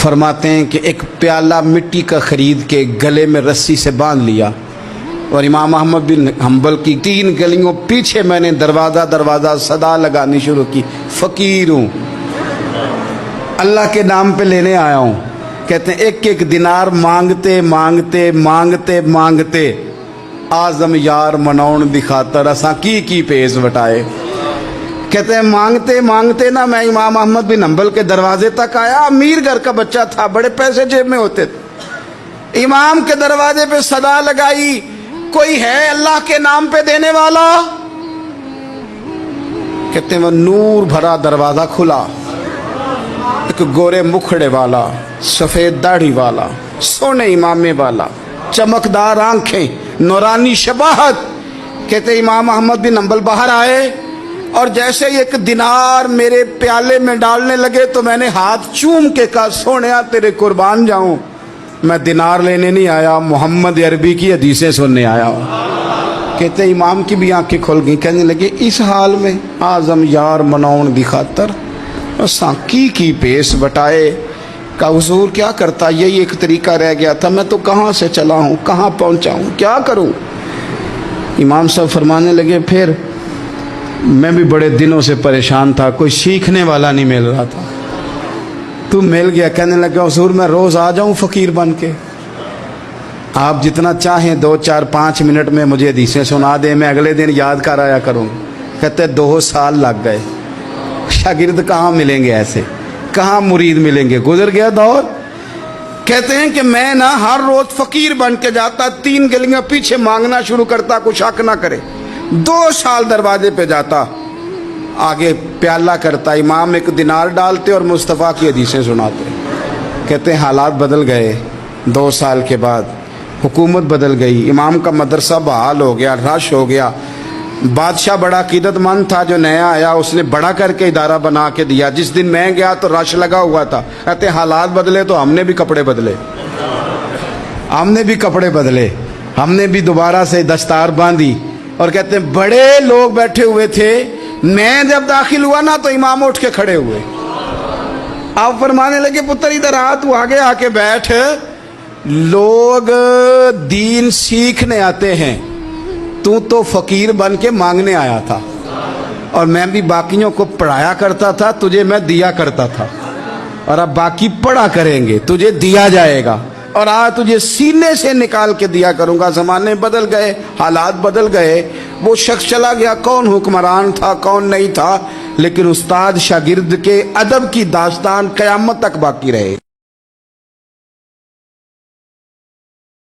फरमाते हैं कि एक प्याला मिट्टी का ख़रीद के गले में रस्सी से बांध लिया और इमाम अहमद बिन हम्बल की 3 गलियों पीछे मैंने दरवाज़ा दरवाज़ा सदा लगानी शुरू की, फ़कीर हूँ, अल्लाह के नाम पे लेने आया हूँ। कहते हैं एक एक दिनार मांगते मांगते मांगते मांगते आज़म यार मनौन दिखाता रसा की पेश बटाए। कहते हैं मांगते मांगते ना मैं इमाम अहमद बिन हम्बल के दरवाजे तक आया। अमीर घर का बच्चा था, बड़े पैसे जेब में होते थे। इमाम के दरवाजे पे सदा लगाई, कोई है अल्लाह के नाम पे देने वाला? कहते हैं वो नूर भरा दरवाजा खुला, एक गोरे मुखड़े वाला, सफेद दाढ़ी वाला, सोने इमामे वाला, चमकदार आंखें, नूरानी शबाहत। कहते इमाम अहमद बिन हम्बल बाहर आए और जैसे ही 1 दिनार मेरे प्याले में डालने लगे तो मैंने हाथ चूम के कहा, सोनिया तेरे कुर्बान जाऊं, मैं दिनार लेने नहीं आया, मोहम्मद अरबी की हदीसें सुनने आया हूं। कहते इमाम की भी आंखें खुल गई, कहने लगे इस हाल में आज़म यार मनौन दी खातर साकी की पेश बटाए का हुजूर क्या करता, यही एक तरीका रह गया था, मैं तो कहाँ से चला हूँ, कहाँ पहुँचा हूँ, क्या करूँ? इमाम साहब फरमाने लगे फिर मैं भी बड़े दिनों से परेशान था, कोई सीखने वाला नहीं मिल रहा था, तू मिल गया। कहने लगा हुजूर मैं रोज़ आ जाऊँ फ़कीर बन के, आप जितना चाहें 2, 4, 5 मिनट में मुझे हदीसें सुना दें, मैं अगले दिन याद कर आया करूँ। कहते 2 साल लग गए, शागिर्द कहाँ मिलेंगे ऐसे, कहाँ मुरीद मिलेंगे, गुजर गया दौर। कहते हैं कि मैं ना हर रोज़ फ़कीर बन के जाता, 3 गलियाँ पीछे मांगना शुरू करता, कुछ शक ना करे। 2 साल दरवाजे पे जाता, आगे प्याला करता, इमाम 1 दिनार डालते और मुस्तफ़ा की हदीसें सुनाते। कहते हैं हालात बदल गए, 2 साल के बाद हुकूमत बदल गई, इमाम का मदरसा बहाल हो गया, रश हो गया। बादशाह बड़ा अकीदतमंद था, जो नया आया उसने बड़ा करके इदारा बना के दिया। जिस दिन मैं गया तो रश लगा हुआ था। कहते हालात बदले तो हमने भी कपड़े बदले, हमने भी कपड़े बदले, हमने भी दोबारा से दस्तार बांधी। और कहते हैं बड़े लोग बैठे हुए थे, मैं जब दाखिल हुआ ना तो इमाम उठ के खड़े हुए। आप फरमाने लगे पुत्र इधर आ, तू आगे आके बैठ, लोग दीन सीखने आते हैं, तू तो फ़कीर बन के मांगने आया था, और मैं भी बाकियों को पढ़ाया करता था, तुझे मैं दिया करता था, और अब बाकी पढ़ा करेंगे, तुझे दिया जाएगा, और आज तुझे सीने से निकाल के दिया करूंगा। ज़माने बदल गए, हालात बदल गए, वो शख्स चला गया, कौन हुक्मरान था कौन नहीं था, लेकिन उस्ताद शागिर्द के अदब की दास्तान क़यामत तक बाकी रहे।